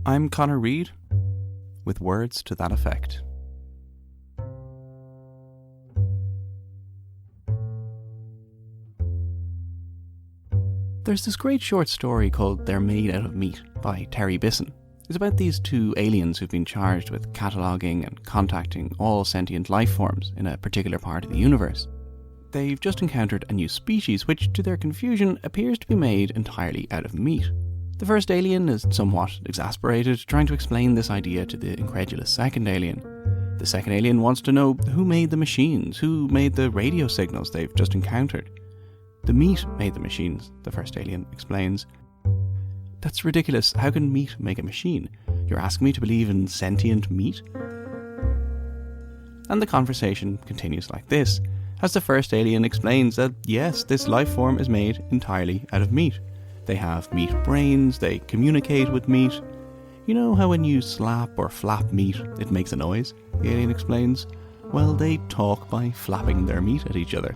I'm Connor Reid, with words to that effect. There's this great short story called They're Made Out of Meat by Terry Bisson. It's about these two aliens who've been charged with cataloguing and contacting all sentient life forms in a particular part of the universe. They've just encountered a new species which, to their confusion, appears to be made entirely out of meat. The first alien is somewhat exasperated, trying to explain this idea to the incredulous second alien. The second alien wants to know who made the machines, who made the radio signals they've just encountered. The meat made the machines, the first alien explains. That's ridiculous. How can meat make a machine? You're asking me to believe in sentient meat? And the conversation continues like this, as the first alien explains that yes, this life form is made entirely out of meat. They have meat brains, they communicate with meat. You know how when you slap or flap meat, it makes a noise? The alien explains. Well, they talk by flapping their meat at each other.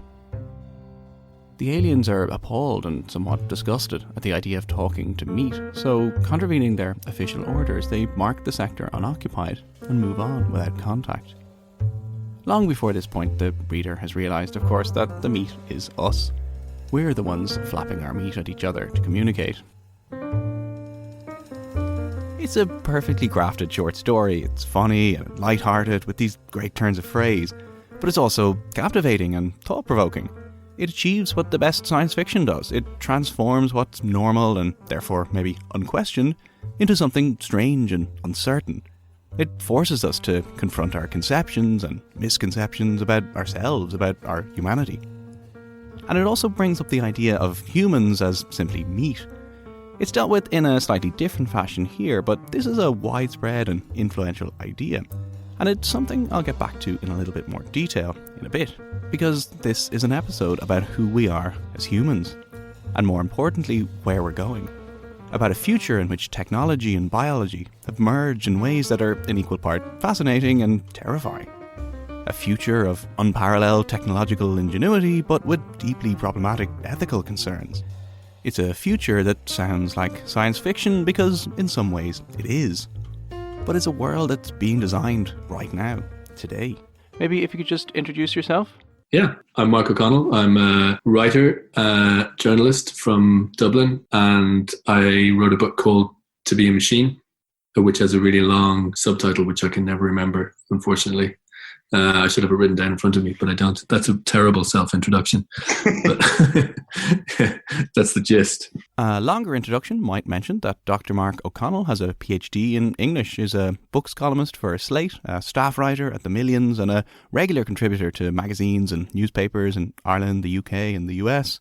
The aliens are appalled and somewhat disgusted at the idea of talking to meat, so contravening their official orders, they mark the sector unoccupied and move on without contact. Long before this point, the reader has realised, of course, that the meat is us. We're the ones flapping our meat at each other to communicate. It's a perfectly crafted short story. It's funny and light-hearted with these great turns of phrase, but it's also captivating and thought-provoking. It achieves what the best science fiction does. It transforms what's normal and therefore maybe unquestioned into something strange and uncertain. It forces us to confront our conceptions and misconceptions about ourselves, about our humanity. And it also brings up the idea of humans as simply meat. It's dealt with in a slightly different fashion here, but this is a widespread and influential idea. And it's something I'll get back to in a little bit more detail in a bit, because this is an episode about who we are as humans, and more importantly, where we're going. About a future in which technology and biology have merged in ways that are in equal part fascinating and terrifying. A future of unparalleled technological ingenuity, but with deeply problematic ethical concerns. It's a future that sounds like science fiction because, in some ways, it is. But it's a world that's being designed right now, today. Maybe if you could just introduce yourself? Yeah, I'm Mark O'Connell. I'm a writer, journalist from Dublin, and I wrote a book called To Be a Machine, which has a really long subtitle, which I can never remember, unfortunately. I should have it written down in front of me, but I don't. That's a terrible self-introduction. But that's the gist. A longer introduction might mention that Dr. Mark O'Connell has a PhD in English, is a books columnist for Slate, a staff writer at The Millions, and a regular contributor to magazines and newspapers in Ireland, the UK, and the US.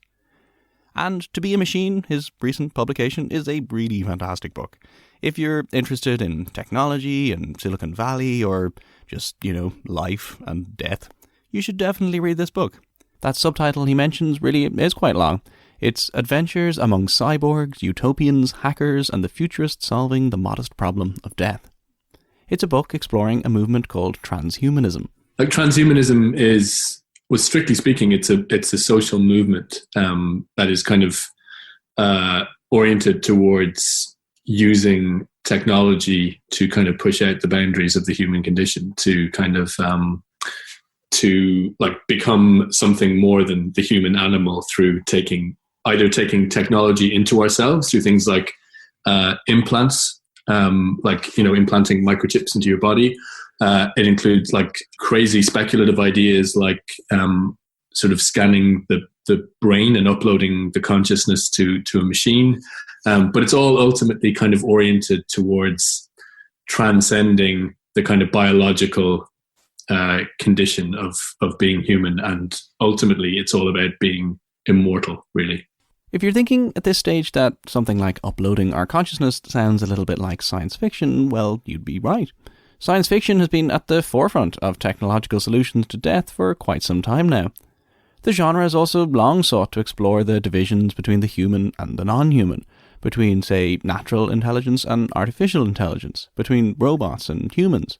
And To Be a Machine, his recent publication, is a really fantastic book. If you're interested in technology and Silicon Valley or just, life and death, you should definitely read this book. That subtitle he mentions really is quite long. It's Adventures Among Cyborgs, Utopians, Hackers, and the Futurists Solving the Modest Problem of Death. It's a book exploring a movement called transhumanism. Like transhumanism well, strictly speaking, it's a social movement that is kind of oriented towards using technology to kind of push out the boundaries of the human condition, to kind of to become something more than the human animal through either taking technology into ourselves through things like implants, implanting microchips into your body. It includes crazy speculative ideas like sort of scanning the brain and uploading the consciousness to a machine. But it's all ultimately kind of oriented towards transcending the kind of biological condition of being human. And ultimately, it's all about being immortal, really. If you're thinking at this stage that something like uploading our consciousness sounds a little bit like science fiction, well, you'd be right. Science fiction has been at the forefront of technological solutions to death for quite some time now. The genre has also long sought to explore the divisions between the human and the non-human, between, say, natural intelligence and artificial intelligence, between robots and humans,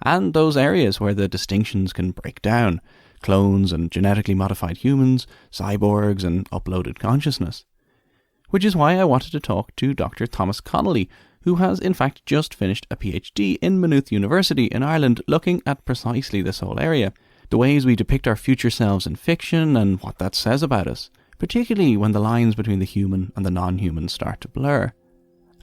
and those areas where the distinctions can break down, clones and genetically modified humans, cyborgs and uploaded consciousness. Which is why I wanted to talk to Dr. Thomas Connolly, who has in fact just finished a PhD in Maynooth University in Ireland looking at precisely this whole area, the ways we depict our future selves in fiction and what that says about us, particularly when the lines between the human and the non-human start to blur.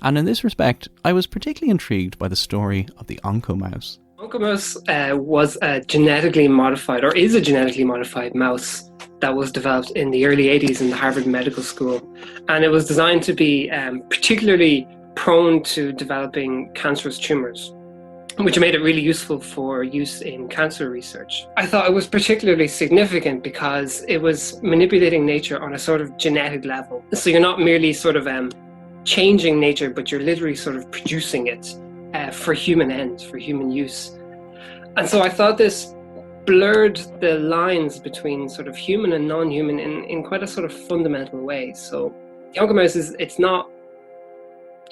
And in this respect, I was particularly intrigued by the story of the oncomouse. Oncomouse was a genetically modified, or is a genetically modified mouse that was developed in the early 80s in the Harvard Medical School. And it was designed to be particularly prone to developing cancerous tumours, which made it really useful for use in cancer research. I thought it was particularly significant because it was manipulating nature on a sort of genetic level. So you're not merely sort of changing nature, but you're literally sort of producing it for human ends, for human use. And so I thought this blurred the lines between sort of human and non-human in quite a sort of fundamental way. So the oncomouse it's not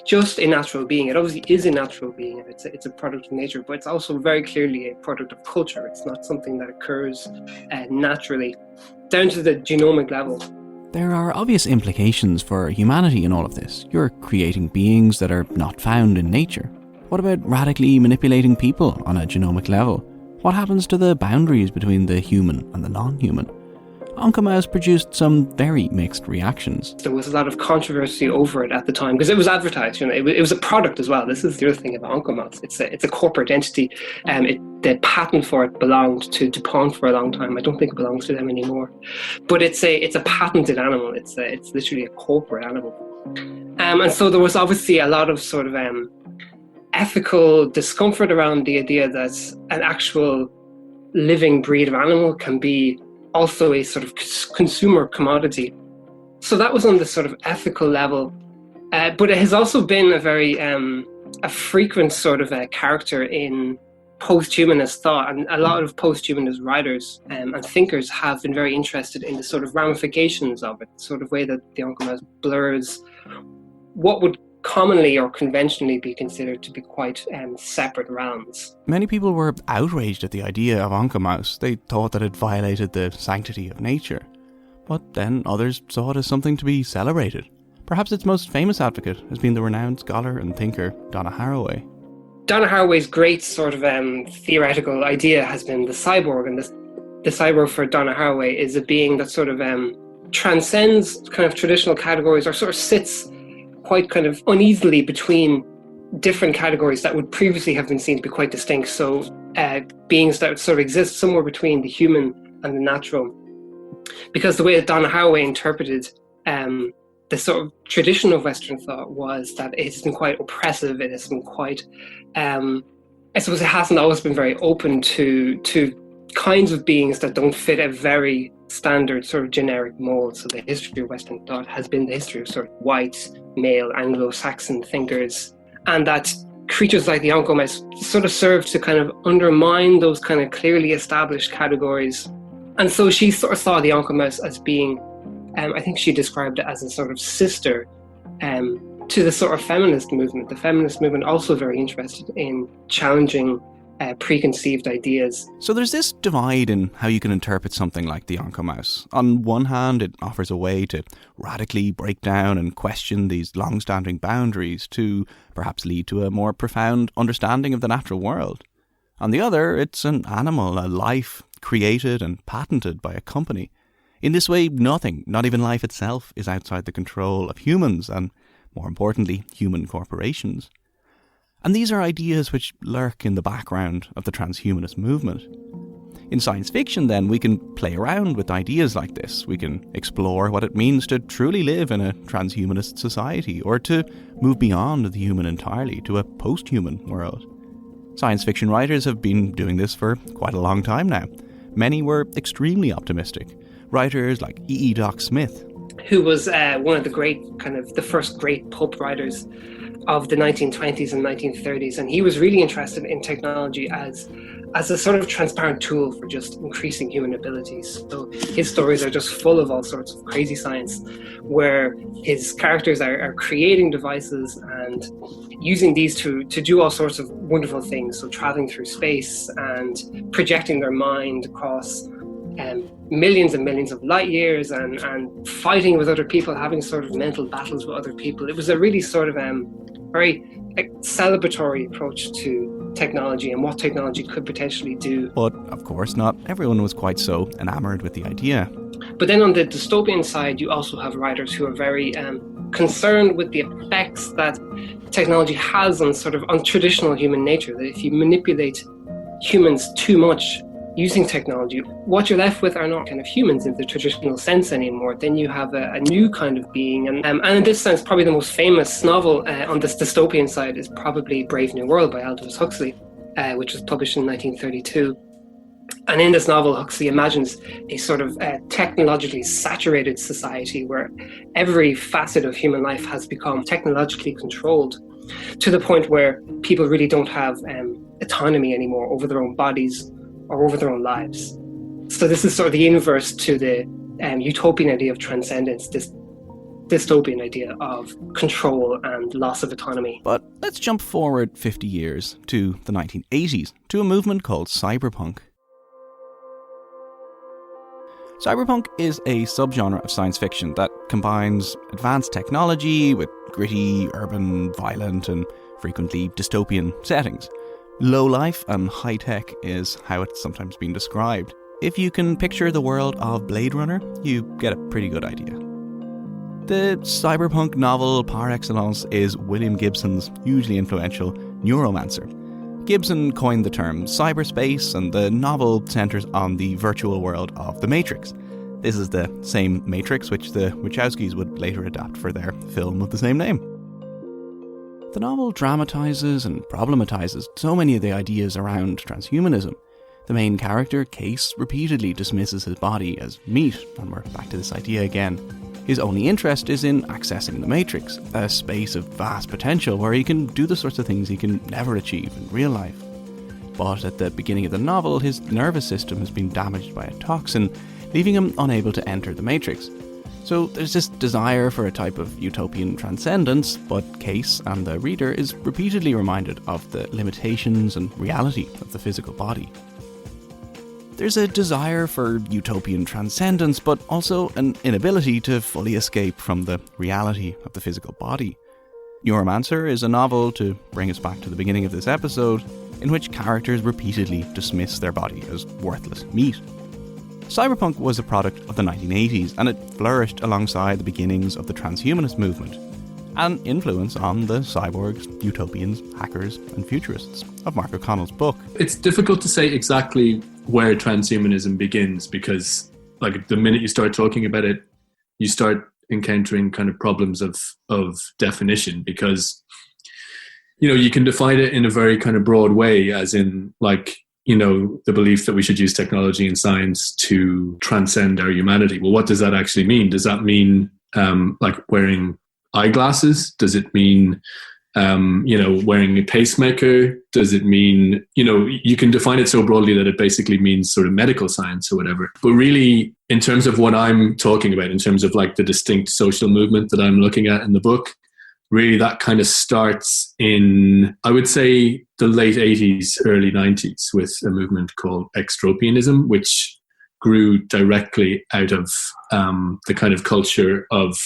just a natural being. It obviously is a natural being. It's a product of nature, but it's also very clearly a product of culture. It's not something that occurs naturally, down to the genomic level. There are obvious implications for humanity in all of this. You're creating beings that are not found in nature. What about radically manipulating people on a genomic level? What happens to the boundaries between the human and the non-human? Oncomouse produced some very mixed reactions. There was a lot of controversy over it at the time because it was advertised. It was a product as well. This is the other thing about Oncomouse. It's a corporate entity. The patent for it belonged to DuPont for a long time. I don't think it belongs to them anymore. But it's a patented animal. It's literally a corporate animal. And so there was obviously a lot of sort of ethical discomfort around the idea that an actual living breed of animal can be also a sort of consumer commodity. So that was on the sort of ethical level. But it has also been a very a frequent sort of character in post-humanist thought. And a lot of post-humanist writers and thinkers have been very interested in the sort of ramifications of it, the sort of way that the oncomouse blurs what would commonly or conventionally be considered to be quite separate realms. Many people were outraged at the idea of oncomouse. They thought that it violated the sanctity of nature. But then others saw it as something to be celebrated. Perhaps its most famous advocate has been the renowned scholar and thinker Donna Haraway. Donna Haraway's great sort of theoretical idea has been the cyborg, and the cyborg for Donna Haraway is a being that sort of transcends kind of traditional categories, or sort of sits quite kind of uneasily between different categories that would previously have been seen to be quite distinct. So beings that sort of exist somewhere between the human and the natural. Because the way that Donna Haraway interpreted the sort of tradition of Western thought was that it has been quite oppressive, it has been quite, I suppose it hasn't always been very open to kinds of beings that don't fit a very standard sort of generic mold. So the history of Western thought has been the history of sort of white, male, Anglo-Saxon thinkers, and that creatures like the oncomouse sort of serve to kind of undermine those kind of clearly established categories. And so she sort of saw the oncomouse as being, I think she described it as a sort of sister to the sort of feminist movement. The feminist movement also very interested in challenging preconceived ideas. So there's this divide in how you can interpret something like the oncomouse. On one hand, it offers a way to radically break down and question these long-standing boundaries to perhaps lead to a more profound understanding of the natural world. On the other, it's an animal, a life created and patented by a company. In this way, nothing, not even life itself, is outside the control of humans and, more importantly, human corporations. And these are ideas which lurk in the background of the transhumanist movement. In science fiction, then, we can play around with ideas like this. We can explore what it means to truly live in a transhumanist society, or to move beyond the human entirely to a post-human world. Science fiction writers have been doing this for quite a long time now. Many were extremely optimistic. Writers like E. Doc Smith, who was one of the first great pulp writers of the 1920s and 1930s, and he was really interested in technology as a sort of transparent tool for just increasing human abilities. So his stories are just full of all sorts of crazy science, where his characters are creating devices and using these to do all sorts of wonderful things. So traveling through space and projecting their mind across millions and millions of light years and fighting with other people, having sort of mental battles with other people. It was a really sort of very celebratory approach to technology and what technology could potentially do. But of course, not everyone was quite so enamored with the idea. But then on the dystopian side, you also have writers who are very concerned with the effects that technology has on traditional human nature. That if you manipulate humans too much using technology, what you're left with are not kind of humans in the traditional sense anymore. Then you have a new kind of being. And in this sense, probably the most famous novel on this dystopian side is probably Brave New World by Aldous Huxley, which was published in 1932. And in this novel, Huxley imagines a sort of technologically saturated society where every facet of human life has become technologically controlled to the point where people really don't have autonomy anymore over their own bodies or over their own lives. So this is sort of the inverse to the utopian idea of transcendence, this dystopian idea of control and loss of autonomy. But let's jump forward 50 years to the 1980s, to a movement called cyberpunk. Cyberpunk is a subgenre of science fiction that combines advanced technology with gritty, urban, violent, and frequently dystopian settings. Low life and high tech is how it's sometimes been described. If you can picture the world of Blade Runner, you get a pretty good idea. The cyberpunk novel par excellence is William Gibson's hugely influential Neuromancer. Gibson coined the term cyberspace, and the novel centres on the virtual world of The Matrix. This is the same Matrix which the Wachowskis would later adapt for their film of the same name. The novel dramatises and problematises so many of the ideas around transhumanism. The main character, Case, repeatedly dismisses his body as meat, and we're back to this idea again. His only interest is in accessing the Matrix, a space of vast potential where he can do the sorts of things he can never achieve in real life. But at the beginning of the novel, his nervous system has been damaged by a toxin, leaving him unable to enter the Matrix. So there's this desire for a type of utopian transcendence, but Case and the reader is repeatedly reminded of the limitations and reality of the physical body. There's a desire for utopian transcendence, but also an inability to fully escape from the reality of the physical body. Neuromancer is a novel, to bring us back to the beginning of this episode, in which characters repeatedly dismiss their body as worthless meat. Cyberpunk was a product of the 1980s, and it flourished alongside the beginnings of the transhumanist movement, an influence on the cyborgs, utopians, hackers, and futurists of Mark O'Connell's book. It's difficult to say exactly where transhumanism begins, because like the minute you start talking about it, you start encountering kind of problems of definition, because you can define it in a very kind of broad way, as in like the belief that we should use technology and science to transcend our humanity. Well, what does that actually mean? Does that mean like wearing eyeglasses? Does it mean wearing a pacemaker? Does it mean, you can define it so broadly that it basically means sort of medical science or whatever. But really, in terms of what I'm talking about, in terms of like the distinct social movement that I'm looking at in the book, really that kind of starts in, I would say, the late 80s, early 90s with a movement called extropianism, which grew directly out of the kind of culture of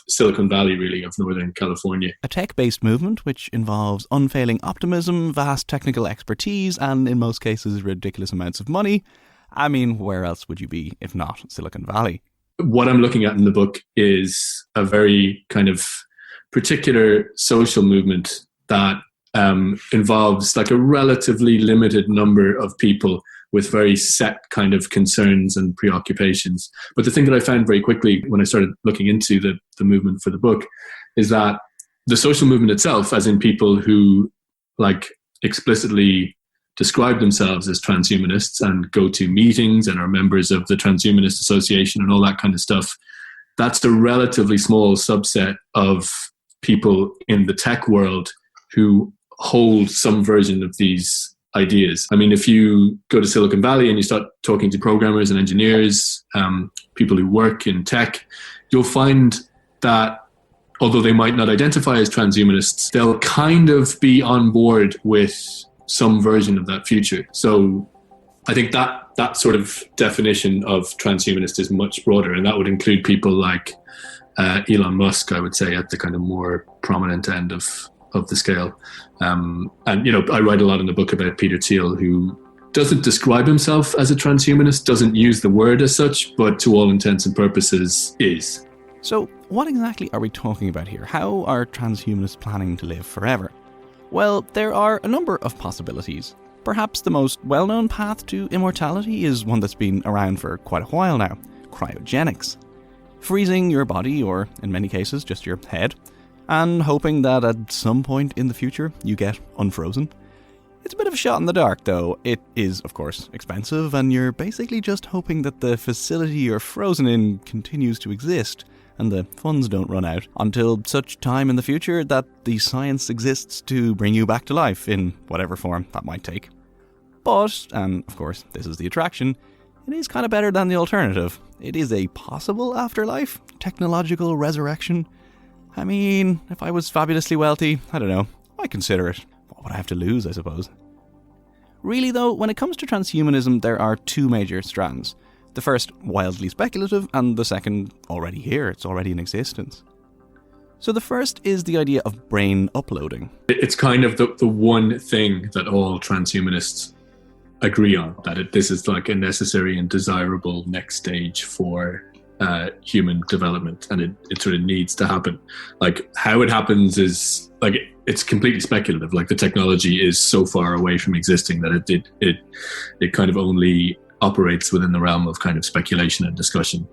Silicon Valley, really, of Northern California. A tech-based movement which involves unfailing optimism, vast technical expertise, and in most cases ridiculous amounts of money. I mean, where else would you be if not Silicon Valley? What I'm looking at in the book is a very kind of particular social movement that involves like a relatively limited number of people with very set kind of concerns and preoccupations. But the thing that I found very quickly when I started looking into the movement for the book is that the social movement itself, as in people who like explicitly describe themselves as transhumanists and go to meetings and are members of the Transhumanist Association and all that kind of stuff, that's a relatively small subset of people in the tech world who hold some version of these ideas. I mean, if you go to Silicon Valley and you start talking to programmers and engineers, people who work in tech, you'll find that although they might not identify as transhumanists, they'll kind of be on board with some version of that future. So I think that sort of definition of transhumanist is much broader, and that would include people like Elon Musk, I would say, at the kind of more prominent end of the scale. And, I write a lot in the book about Peter Thiel, who doesn't describe himself as a transhumanist, doesn't use the word as such, but to all intents and purposes is. So what exactly are we talking about here? How are transhumanists planning to live forever? Well, there are a number of possibilities. Perhaps the most well-known path to immortality is one that's been around for quite a while now: cryogenics. Freezing your body, or in many cases just your head, and hoping that at some point in the future you get unfrozen. It's a bit of a shot in the dark, though. It is, of course, expensive, and you're basically just hoping that the facility you're frozen in continues to exist and the funds don't run out until such time in the future that the science exists to bring you back to life in whatever form that might take. But, and of course this is the attraction, it is kind of better than the alternative. It is a possible afterlife, technological resurrection. I mean, if I was fabulously wealthy, I don't know, I'd consider it. What would I have to lose, I suppose? Really though, when it comes to transhumanism, there are two major strands. The first, wildly speculative, and the second, already here, it's already in existence. So the first is the idea of brain uploading. It's kind of the one thing that all transhumanists agree on, that this is like a necessary and desirable next stage for human development, and it sort of needs to happen. Like, how it happens is like it's completely speculative. Like, the technology is so far away from existing that it kind of only operates within the realm of kind of speculation and discussion.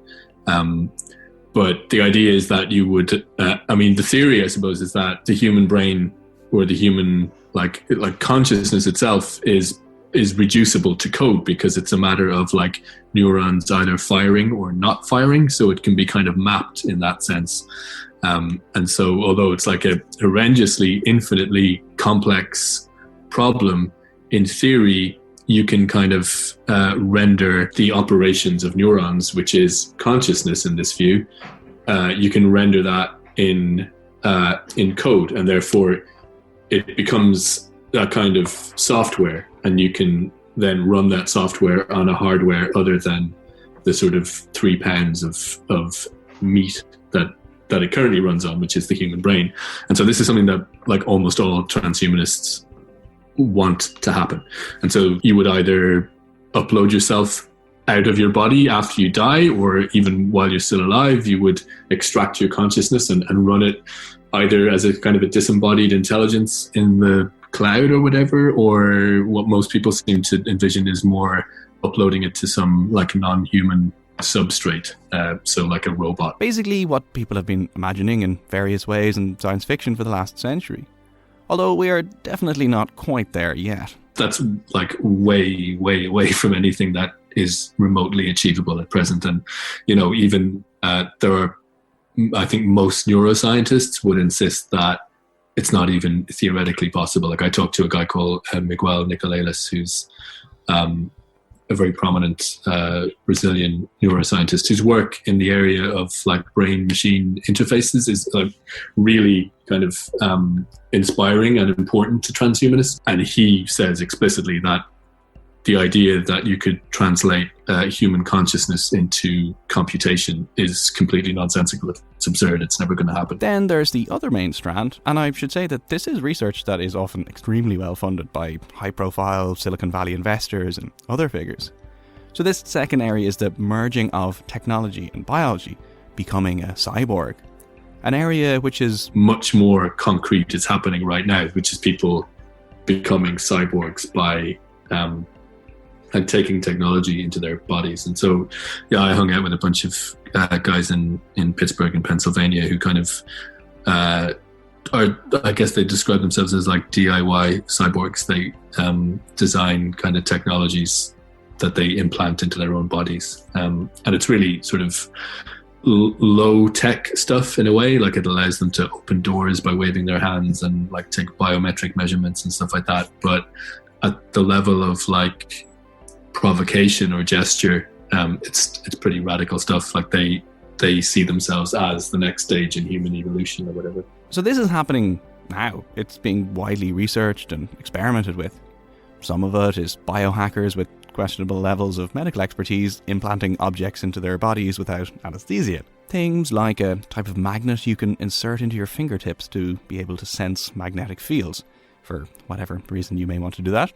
But the idea is that you would, the theory, I suppose, is that the human brain, or the human like consciousness itself is reducible to code, because it's a matter of like neurons either firing or not firing, so it can be kind of mapped in that sense. And so although it's like a horrendously, infinitely complex problem, in theory you can kind of render the operations of neurons, which is consciousness in this view, you can render that in code, and therefore it becomes a kind of software, and you can then run that software on a hardware other than the sort of 3 pounds of meat that it currently runs on, which is the human brain. And so this is something that like almost all transhumanists want to happen. And so you would either upload yourself out of your body after you die, or even while you're still alive, you would extract your consciousness and run it either as a kind of a disembodied intelligence in the cloud or whatever, or what most people seem to envision is more uploading it to some like non-human substrate, so like a robot. Basically what people have been imagining in various ways in science fiction for the last century. Although we are definitely not quite there yet. That's like way, way away from anything that is remotely achievable at present. And, even there are, I think most neuroscientists would insist that it's not even theoretically possible. Like, I talked to a guy called Miguel Nicolelis, who's a very prominent Brazilian neuroscientist whose work in the area of like brain-machine interfaces is really kind of inspiring and important to transhumanists. And he says explicitly that the idea that you could translate human consciousness into computation is completely nonsensical. It's absurd. It's never going to happen. Then there's the other main strand, and I should say that this is research that is often extremely well funded by high-profile Silicon Valley investors and other figures. So this second area is the merging of technology and biology, becoming a cyborg. An area which is much more concrete is happening right now, which is people becoming cyborgs by and taking technology into their bodies. And so, I hung out with a bunch of guys in Pittsburgh and Pennsylvania who kind of I guess they describe themselves as like DIY cyborgs. They design kind of technologies that they implant into their own bodies. And it's really sort of low tech stuff in a way. Like, it allows them to open doors by waving their hands and like take biometric measurements and stuff like that. But at the level of like provocation or gesture, it's pretty radical stuff. Like, they see themselves as the next stage in human evolution or whatever. So this is happening now. It's being widely researched and experimented with. Some of it is biohackers with questionable levels of medical expertise implanting objects into their bodies without anesthesia. Things like a type of magnet you can insert into your fingertips to be able to sense magnetic fields, for whatever reason you may want to do that.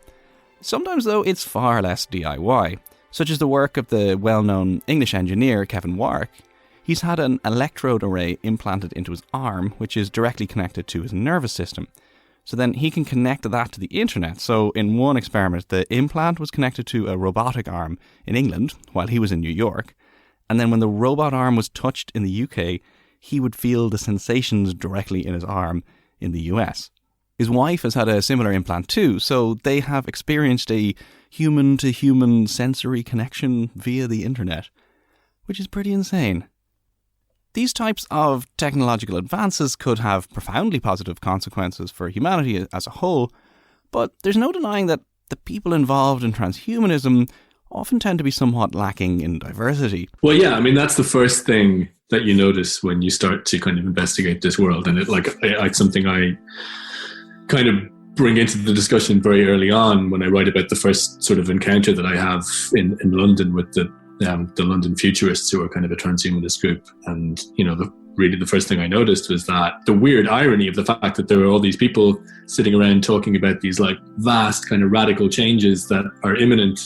Sometimes, though, it's far less DIY, such as the work of the well-known English engineer Kevin Warwick. He's had an electrode array implanted into his arm, which is directly connected to his nervous system. So then he can connect that to the internet. So in one experiment, the implant was connected to a robotic arm in England while he was in New York. And then when the robot arm was touched in the UK, he would feel the sensations directly in his arm in the US. His wife has had a similar implant too, so they have experienced a human-to-human sensory connection via the internet, which is pretty insane. These types of technological advances could have profoundly positive consequences for humanity as a whole, but there's no denying that the people involved in transhumanism often tend to be somewhat lacking in diversity. Well, yeah, I mean, that's the first thing that you notice when you start to kind of investigate this world. And it's something I kind of bring into the discussion very early on when I write about the first sort of encounter that I have in London with the London Futurists, who are kind of a transhumanist group. And, really the first thing I noticed was that the weird irony of the fact that there are all these people sitting around talking about these like vast kind of radical changes that are imminent,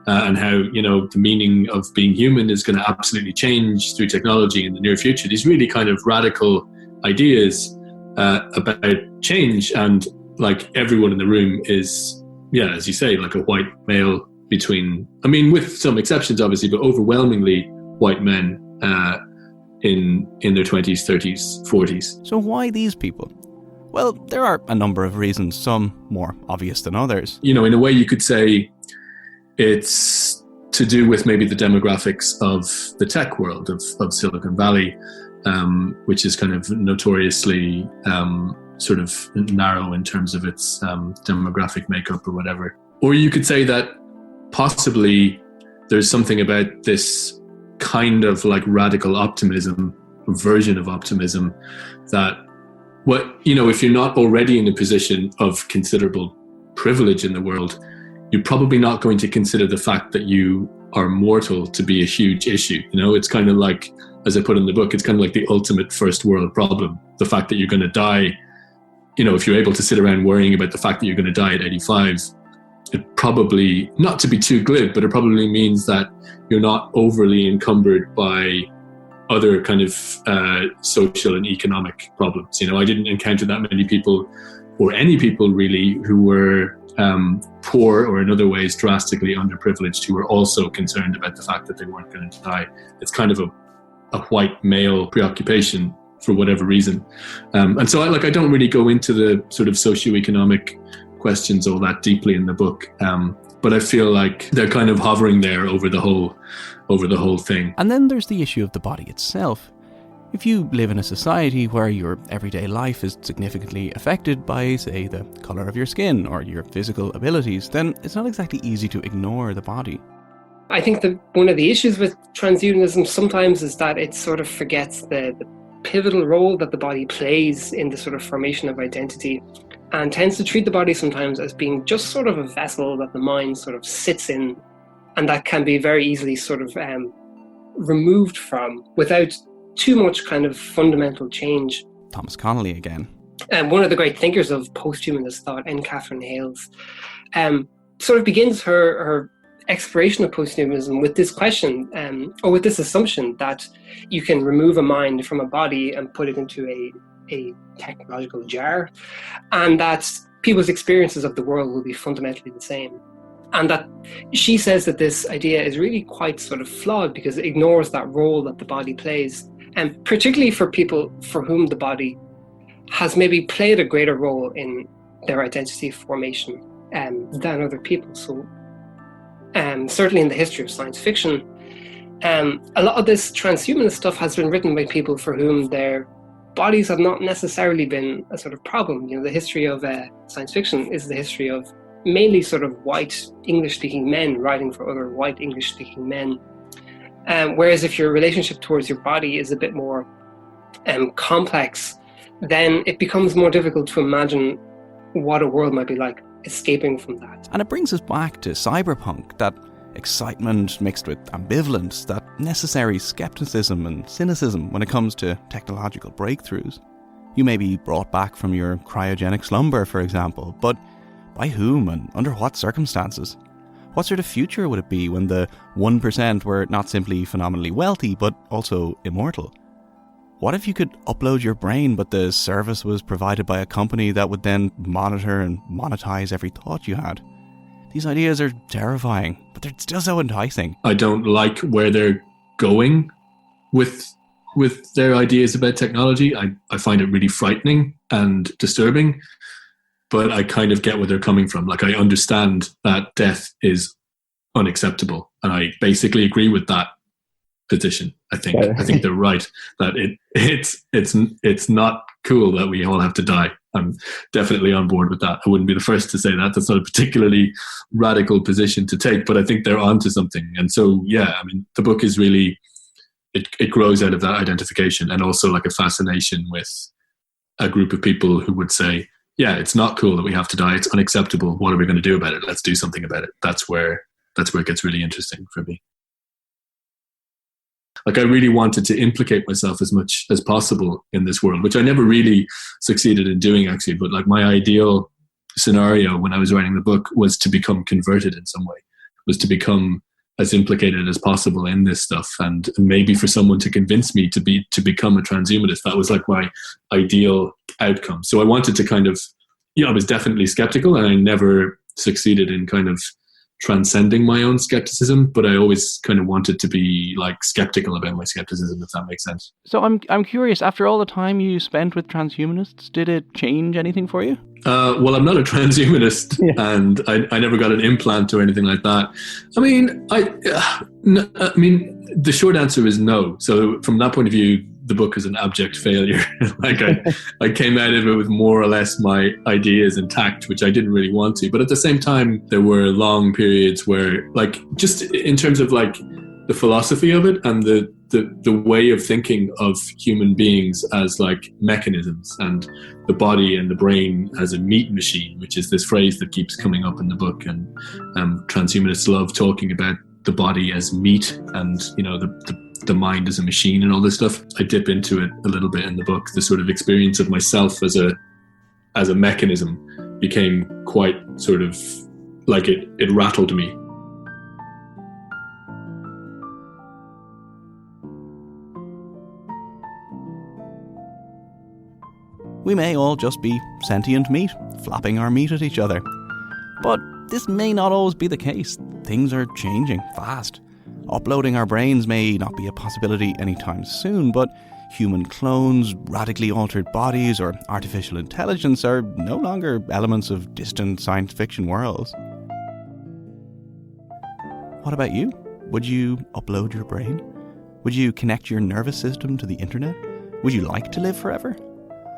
and how, the meaning of being human is going to absolutely change through technology in the near future. These really kind of radical ideas about change, and like everyone in the room is, as you say, like a white male with some exceptions obviously, but overwhelmingly white men in their 20s, 30s, 40s. So why these people? Well, there are a number of reasons, some more obvious than others. In a way you could say it's to do with maybe the demographics of the tech world of Silicon Valley, which is kind of notoriously sort of narrow in terms of its demographic makeup or whatever. Or you could say that possibly there's something about this kind of like radical optimism, version of optimism, that if you're not already in a position of considerable privilege in the world, you're probably not going to consider the fact that you are mortal to be a huge issue. It's kind of like, as I put in the book, it's kind of like the ultimate first world problem. The fact that you're going to die, if you're able to sit around worrying about the fact that you're going to die at 85, it probably, not to be too glib, but it probably means that you're not overly encumbered by other kind of social and economic problems. I didn't encounter that many people, or any people really, who were poor or in other ways drastically underprivileged, who were also concerned about the fact that they weren't going to die. It's kind of a white male preoccupation for whatever reason. And so I don't really go into the sort of socioeconomic questions all that deeply in the book. But I feel like they're kind of hovering there over the whole thing. And then there's the issue of the body itself. If you live in a society where your everyday life is significantly affected by, say, the colour of your skin or your physical abilities, then it's not exactly easy to ignore the body. I think that one of the issues with transhumanism sometimes is that it sort of forgets the pivotal role that the body plays in the sort of formation of identity, and tends to treat the body sometimes as being just sort of a vessel that the mind sort of sits in, and that can be very easily sort of removed from without too much kind of fundamental change. Thomas Connolly again. And one of the great thinkers of post-humanist thought, N. Catherine Hales, sort of begins her exploration of post-humanism with this question, or with this assumption that you can remove a mind from a body and put it into a technological jar, and that people's experiences of the world will be fundamentally the same. And that she says that this idea is really quite sort of flawed because it ignores that role that the body plays, and particularly for people for whom the body has maybe played a greater role in their identity formation than other people. So certainly in the history of science fiction, a lot of this transhumanist stuff has been written by people for whom their bodies have not necessarily been a sort of problem. The history of science fiction is the history of mainly sort of white English-speaking men writing for other white English-speaking men. Whereas if your relationship towards your body is a bit more complex, then it becomes more difficult to imagine what a world might be like escaping from that. And it brings us back to cyberpunk, that excitement mixed with ambivalence, that necessary skepticism and cynicism when it comes to technological breakthroughs. You may be brought back from your cryogenic slumber, for example, but by whom and under what circumstances? What sort of future would it be when the 1% were not simply phenomenally wealthy, but also immortal? What if you could upload your brain, but the service was provided by a company that would then monitor and monetize every thought you had? These ideas are terrifying, but they're still so enticing. I don't like where they're going with their ideas about technology. I find it really frightening and disturbing, but I kind of get where they're coming from. Like, I understand that death is unacceptable, and I basically agree with that position. I think they're right that it's not cool that we all have to die. I'm definitely on board with that. I wouldn't be the first to say that. That's not a particularly radical position to take, but I think they're onto something. And so, yeah, I mean, the book is really, it grows out of that identification, and also like a fascination with a group of people who would say, yeah, it's not cool that we have to die. It's unacceptable. What are we going to do about it? Let's do something about it. That's where it gets really interesting for me. Like, I really wanted to implicate myself as much as possible in this world, which I never really succeeded in doing, actually. But like, my ideal scenario when I was writing the book was to become converted in some way, was to become as implicated as possible in this stuff, and maybe for someone to convince me to become a transhumanist. That was like my ideal outcome. So I wanted to kind of, I was definitely skeptical, and I never succeeded in kind of transcending my own skepticism, but I always kind of wanted to be like skeptical about my skepticism, if that makes sense. So I'm curious, after all the time you spent with transhumanists, did it change anything for you? Well, I'm not a transhumanist, and I never got an implant or anything like that. I mean, I mean, the short answer is no. So from that point of view, the book is an abject failure. Like, I came out of it with more or less my ideas intact, which I didn't really want to. But at the same time, there were long periods where, like, just in terms of like the philosophy of it and the way of thinking of human beings as like mechanisms, and the body and the brain as a meat machine, which is this phrase that keeps coming up in the book. And transhumanists love talking about the body as meat, and the mind as a machine and all this stuff. I dip into it a little bit in the book. The sort of experience of myself as a mechanism became quite sort of like it rattled me. We may all just be sentient meat, flapping our meat at each other. But this may not always be the case. Things are changing fast. Uploading our brains may not be a possibility anytime soon, but human clones, radically altered bodies, or artificial intelligence are no longer elements of distant science fiction worlds. What about you? Would you upload your brain? Would you connect your nervous system to the internet? Would you like to live forever?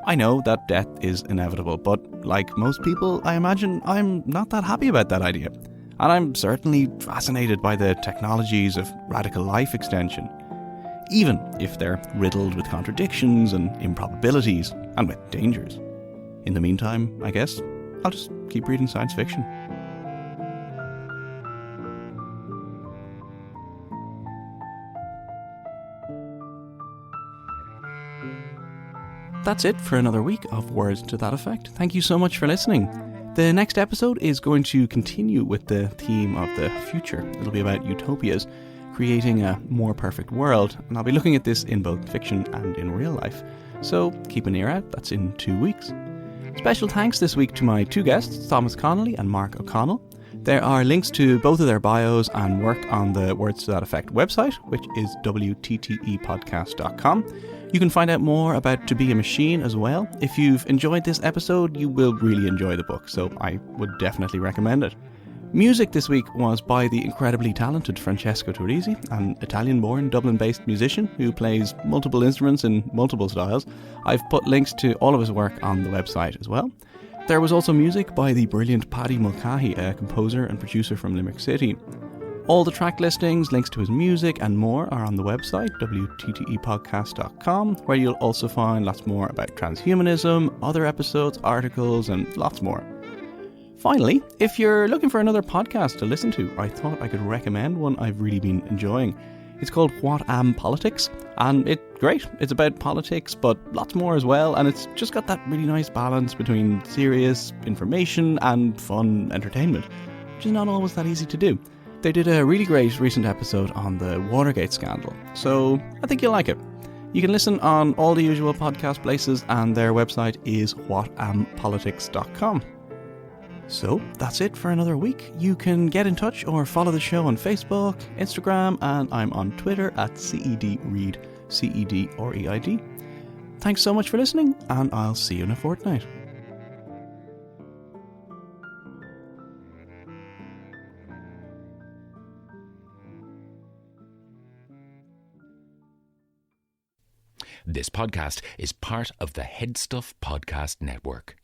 I know that death is inevitable, but like most people, I imagine I'm not that happy about that idea. And I'm certainly fascinated by the technologies of radical life extension, even if they're riddled with contradictions and improbabilities, and with dangers. In the meantime, I guess, I'll just keep reading science fiction. That's it for another week of Words to That Effect. Thank you so much for listening. The next episode is going to continue with the theme of the future. It'll be about utopias, creating a more perfect world, and I'll be looking at this in both fiction and in real life. So keep an ear out, that's in 2 weeks. Special thanks this week to my two guests, Thomas Connolly and Mark O'Connell. There are links to both of their bios and work on the Words to That Effect website, which is wttepodcast.com. You can find out more about To Be a Machine as well. If you've enjoyed this episode, you will really enjoy the book, so I would definitely recommend it. Music this week was by the incredibly talented Francesco Torrisi, an Italian-born, Dublin-based musician who plays multiple instruments in multiple styles. I've put links to all of his work on the website as well. There was also music by the brilliant Paddy Mulcahy, a composer and producer from Limerick City. All the track listings, links to his music and more are on the website, wttepodcast.com, where you'll also find lots more about transhumanism, other episodes, articles and lots more. Finally, if you're looking for another podcast to listen to, I thought I could recommend one I've really been enjoying. It's called What Am Politics, and it's great. It's about politics, but lots more as well, and it's just got that really nice balance between serious information and fun entertainment, which is not always that easy to do. They did a really great recent episode on the Watergate scandal, so I think you'll like it. You can listen on all the usual podcast places, and their website is whatampolitics.com. So that's it for another week. You can get in touch or follow the show on Facebook, Instagram, and I'm on Twitter at CEDReid, CEDREID. Thanks so much for listening, and I'll see you in a fortnight. This podcast is part of the Headstuff Podcast Network.